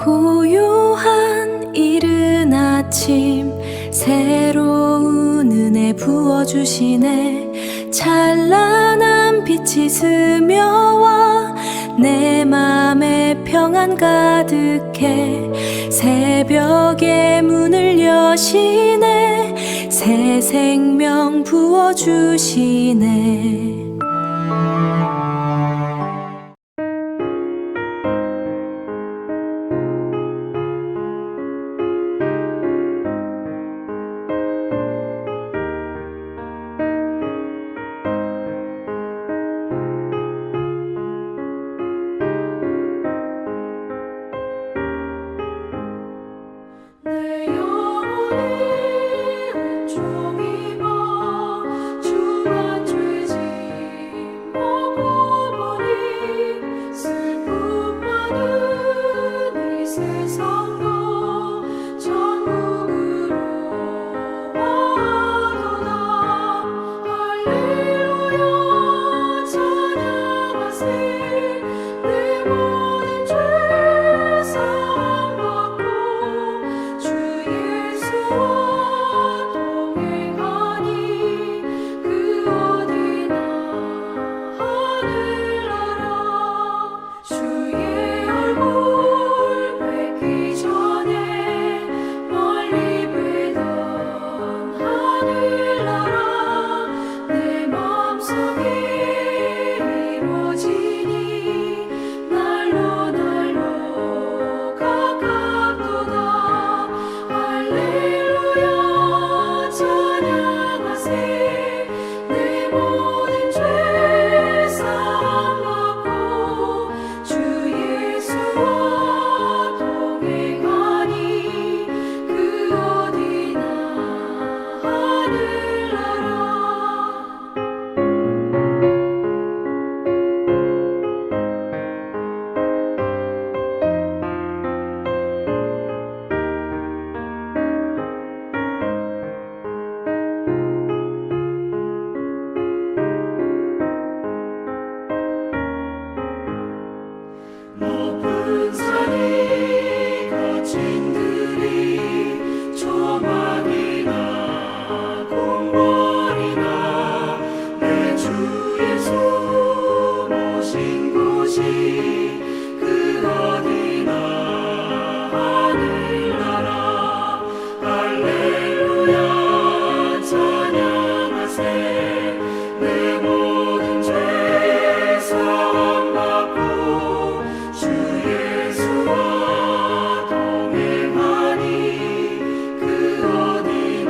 고요한 이른 아침 새로운 은혜 부어주시네. 찬란한 빛이 스며와 내 맘에 평안 가득해. 새벽의 문을 여시네. 새 생명 부어주시네. 내 영혼이 은총입어 주와 죄짐 먹어버린 슬픔 많은 이 세상도 천국으로 와도다. 할렐루야 찬양하세. 내 모든 죄 사함받고 주 예수와 동행하니 그 어디나 하늘나라. 주의 얼굴 뵙기 전에 멀리 뵈던 하늘나라. 내 마음속에 이루어지니 날로 날로 가깝도다. 할렐루야 찬양하세. 내 모든 죄 사함받고 주 예수와 동행하니 그 어디나 하늘나라. 높은 산이 거친 들이 조막이나 궁궐이나 내 주 예수 모신 곳이 그 어디나 하늘나라. 할렐루야 찬양하세. 내 모든 죄 사함받고 주 예수와 동행하니 그 어디나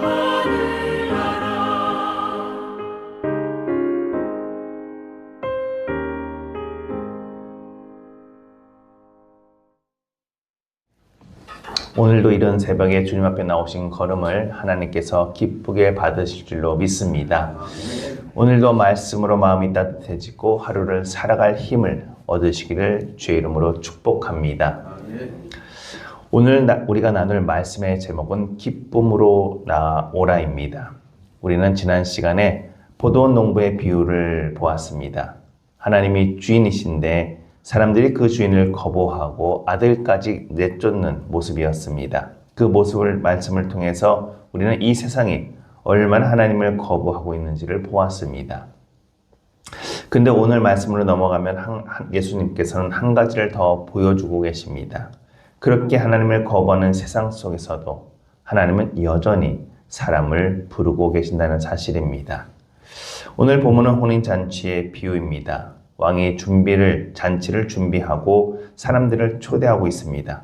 하늘나라. 오늘도 이른 새벽에 주님 앞에 나오신 걸음을 하나님께서 기쁘게 받으실 줄로 믿습니다. 오늘도 말씀으로 마음이 따뜻해지고 하루를 살아갈 힘을 얻으시기를 주의 이름으로 축복합니다. 오늘 우리가 나눌 말씀의 제목은 기쁨으로 나오라입니다. 우리는 지난 시간에 포도원 농부의 비유를 보았습니다. 하나님이 주인이신데 사람들이 그 주인을 거부하고 아들까지 내쫓는 모습이었습니다. 그 모습을 말씀을 통해서 우리는 이 세상이 얼마나 하나님을 거부하고 있는지를 보았습니다. 근데 오늘 말씀으로 넘어가면 예수님께서는 한 가지를 더 보여주고 계십니다. 그렇게 하나님을 거부하는 세상 속에서도 하나님은 여전히 사람을 부르고 계신다는 사실입니다. 오늘 본문은 혼인잔치의 비유입니다. 왕이 잔치를 준비하고 사람들을 초대하고 있습니다.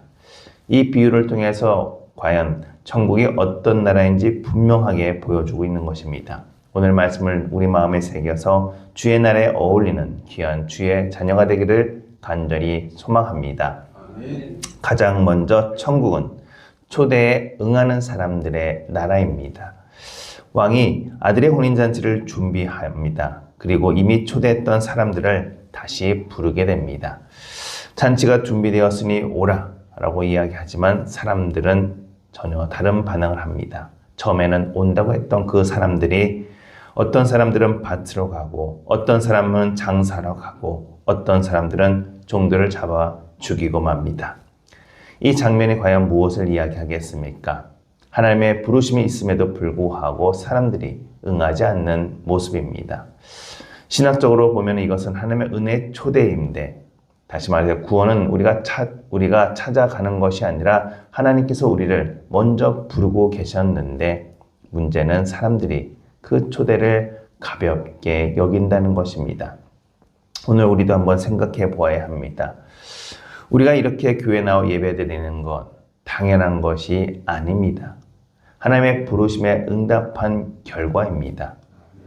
이 비유를 통해서 과연 천국이 어떤 나라인지 분명하게 보여주고 있는 것입니다. 오늘 말씀을 우리 마음에 새겨서 주의 날에 어울리는 귀한 주의 자녀가 되기를 간절히 소망합니다. 가장 먼저 천국은 초대에 응하는 사람들의 나라입니다. 왕이 아들의 혼인잔치를 준비합니다. 그리고 이미 초대했던 사람들을 다시 부르게 됩니다. 잔치가 준비되었으니 오라 라고 이야기하지만 사람들은 전혀 다른 반응을 합니다. 처음에는 온다고 했던 그 사람들이 어떤 사람들은 밭으로 가고 어떤 사람은 장사로 가고 어떤 사람들은 종들을 잡아 죽이고 맙니다. 이 장면이 과연 무엇을 이야기하겠습니까? 하나님의 부르심이 있음에도 불구하고 사람들이 응하지 않는 모습입니다. 신학적으로 보면 이것은 하나님의 은혜의 초대인데, 다시 말해서 구원은 우리가 찾아가는 것이 아니라 하나님께서 우리를 먼저 부르고 계셨는데, 문제는 사람들이 그 초대를 가볍게 여긴다는 것입니다. 오늘 우리도 한번 생각해 보아야 합니다. 우리가 이렇게 교회 나와 예배드리는 것 당연한 것이 아닙니다. 하나님의 부르심에 응답한 결과입니다.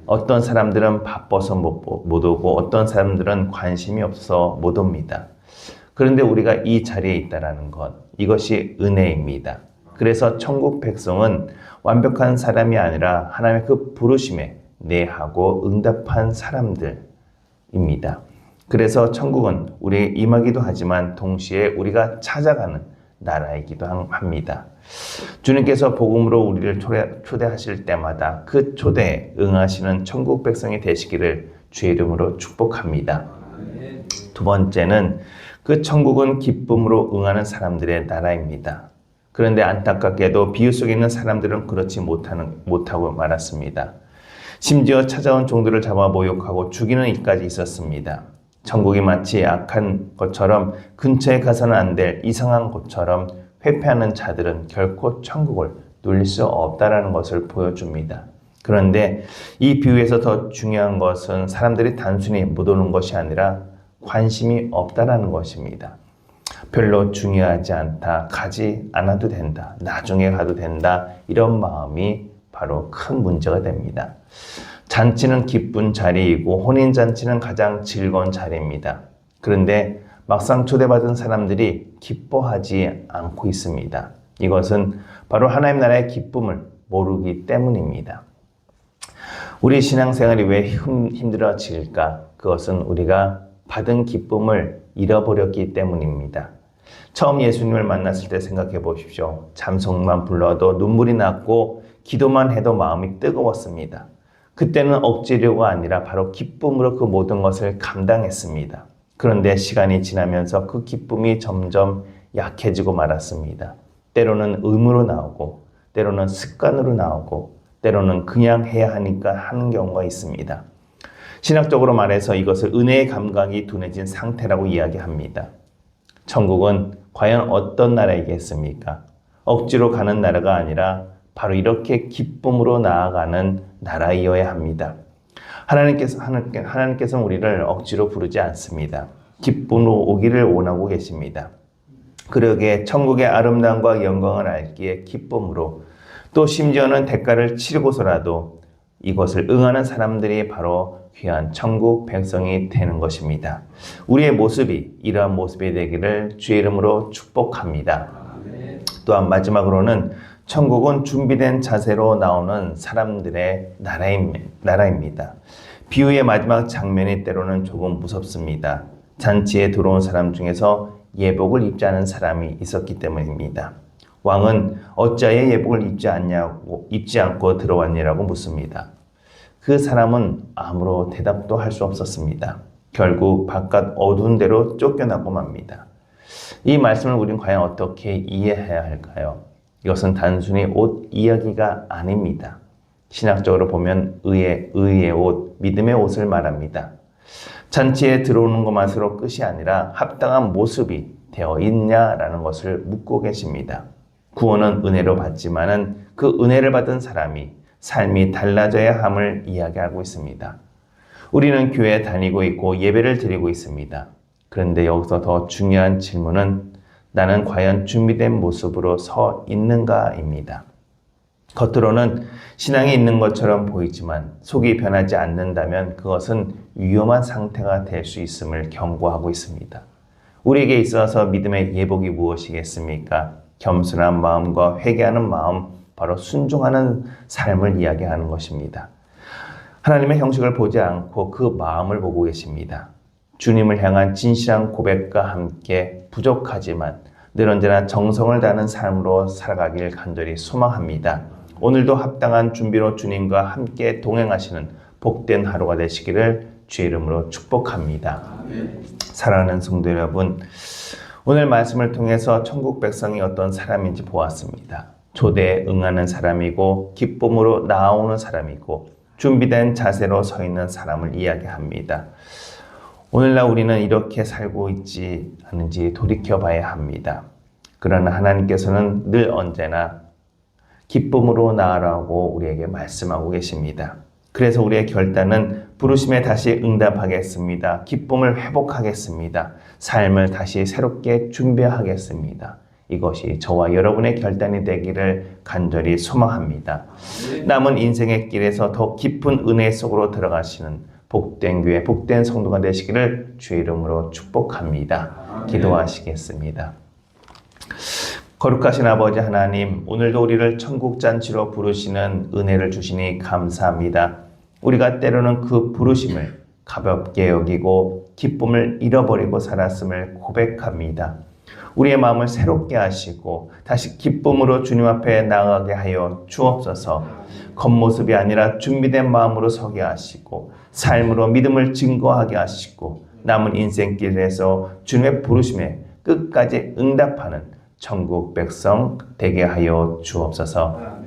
어떤 사람들은 바빠서 못 오고 어떤 사람들은 관심이 없어 못 옵니다. 그런데 우리가 이 자리에 있다는 것, 이것이 은혜입니다. 그래서 천국 백성은 완벽한 사람이 아니라 하나님의 그 부르심에 내하고 응답한 사람들입니다. 그래서 천국은 우리에 임하기도 하지만 동시에 우리가 찾아가는 나라이기도 합니다. 주님께서 복음으로 우리를 초대하실 때마다 그 초대에 응하시는 천국 백성이 되시기를 주의 이름으로 축복합니다. 두 번째는 그 천국은 기쁨으로 응하는 사람들의 나라입니다. 그런데 안타깝게도 비유 속에 있는 사람들은 그렇지 못하고 말았습니다. 심지어 찾아온 종들을 잡아 모욕하고 죽이는 일까지 있었습니다. 천국이 마치 악한 것처럼 근처에 가서는 안 될 이상한 곳처럼 회피하는 자들은 결코 천국을 누릴 수 없다는 것을 보여줍니다. 그런데 이 비유에서 더 중요한 것은 사람들이 단순히 못 오는 것이 아니라 관심이 없다는 것입니다. 별로 중요하지 않다, 가지 않아도 된다, 나중에 가도 된다, 이런 마음이 바로 큰 문제가 됩니다. 잔치는 기쁜 자리이고 혼인잔치는 가장 즐거운 자리입니다. 그런데 막상 초대받은 사람들이 기뻐하지 않고 있습니다. 이것은 바로 하나님 나라의 기쁨을 모르기 때문입니다. 우리 신앙생활이 왜 힘들어질까? 그것은 우리가 받은 기쁨을 잃어버렸기 때문입니다. 처음 예수님을 만났을 때 생각해 보십시오. 잠송만 불러도 눈물이 났고 기도만 해도 마음이 뜨거웠습니다. 그때는 억지로가 아니라 바로 기쁨으로 그 모든 것을 감당했습니다. 그런데 시간이 지나면서 그 기쁨이 점점 약해지고 말았습니다. 때로는 의무로 나오고, 때로는 습관으로 나오고, 때로는 그냥 해야 하니까 하는 경우가 있습니다. 신학적으로 말해서 이것을 은혜의 감각이 둔해진 상태라고 이야기합니다. 천국은 과연 어떤 나라이겠습니까? 억지로 가는 나라가 아니라 바로 이렇게 기쁨으로 나아가는 나라이어야 합니다. 하나님께서는 우리를 억지로 부르지 않습니다. 기쁨으로 오기를 원하고 계십니다. 그러기에 천국의 아름다움과 영광을 알기에 기쁨으로, 또 심지어는 대가를 치르고서라도 이것을 응하는 사람들이 바로 귀한 천국 백성이 되는 것입니다. 우리의 모습이 이러한 모습이 되기를 주의 이름으로 축복합니다. 또한 마지막으로는 천국은 준비된 자세로 나오는 사람들의 나라입니다. 비유의 마지막 장면이 때로는 조금 무섭습니다. 잔치에 들어온 사람 중에서 예복을 입지 않은 사람이 있었기 때문입니다. 왕은 어찌하여 예복을 입지 않고 들어왔니라고 묻습니다. 그 사람은 아무런 대답도 할 수 없었습니다. 결국 바깥 어두운 데로 쫓겨나고 맙니다. 이 말씀을 우리는 과연 어떻게 이해해야 할까요? 이것은 단순히 옷 이야기가 아닙니다. 신학적으로 보면 의의 옷, 믿음의 옷을 말합니다. 잔치에 들어오는 것만으로 끝이 아니라 합당한 모습이 되어 있냐라는 것을 묻고 계십니다. 구원은 은혜로 받지만은 그 은혜를 받은 사람이 삶이 달라져야 함을 이야기하고 있습니다. 우리는 교회에 다니고 있고 예배를 드리고 있습니다. 그런데 여기서 더 중요한 질문은 나는 과연 준비된 모습으로 서 있는가입니다. 겉으로는 신앙이 있는 것처럼 보이지만 속이 변하지 않는다면 그것은 위험한 상태가 될 수 있음을 경고하고 있습니다. 우리에게 있어서 믿음의 예복이 무엇이겠습니까? 겸손한 마음과 회개하는 마음, 바로 순종하는 삶을 이야기하는 것입니다. 하나님의 형식을 보지 않고 그 마음을 보고 계십니다. 주님을 향한 진실한 고백과 함께 부족하지만 늘 언제나 정성을 다하는 삶으로 살아가길 간절히 소망합니다. 오늘도 합당한 준비로 주님과 함께 동행하시는 복된 하루가 되시기를 주의 이름으로 축복합니다. 사랑하는 성도 여러분, 오늘 말씀을 통해서 천국 백성이 어떤 사람인지 보았습니다. 초대에 응하는 사람이고 기쁨으로 나아오는 사람이고 준비된 자세로 서 있는 사람을 이야기합니다. 오늘날 우리는 이렇게 살고 있지 않은지 돌이켜봐야 합니다. 그러나 하나님께서는 늘 언제나 기쁨으로 나아라고 우리에게 말씀하고 계십니다. 그래서 우리의 결단은 부르심에 다시 응답하겠습니다. 기쁨을 회복하겠습니다. 삶을 다시 새롭게 준비하겠습니다. 이것이 저와 여러분의 결단이 되기를 간절히 소망합니다. 남은 인생의 길에서 더 깊은 은혜 속으로 들어가시는 복된 교회, 복된 성도가 되시기를 주의 이름으로 축복합니다. 기도하시겠습니다. 거룩하신 아버지 하나님, 오늘도 우리를 천국잔치로 부르시는 은혜를 주시니 감사합니다. 우리가 때로는 그 부르심을 가볍게 여기고 기쁨을 잃어버리고 살았음을 고백합니다. 우리의 마음을 새롭게 하시고 다시 기쁨으로 주님 앞에 나가게 하여 주옵소서. 겉모습이 아니라 준비된 마음으로 서게 하시고 삶으로 믿음을 증거하게 하시고 남은 인생길에서 주님의 부르심에 끝까지 응답하는 천국 백성 되게 하여 주옵소서.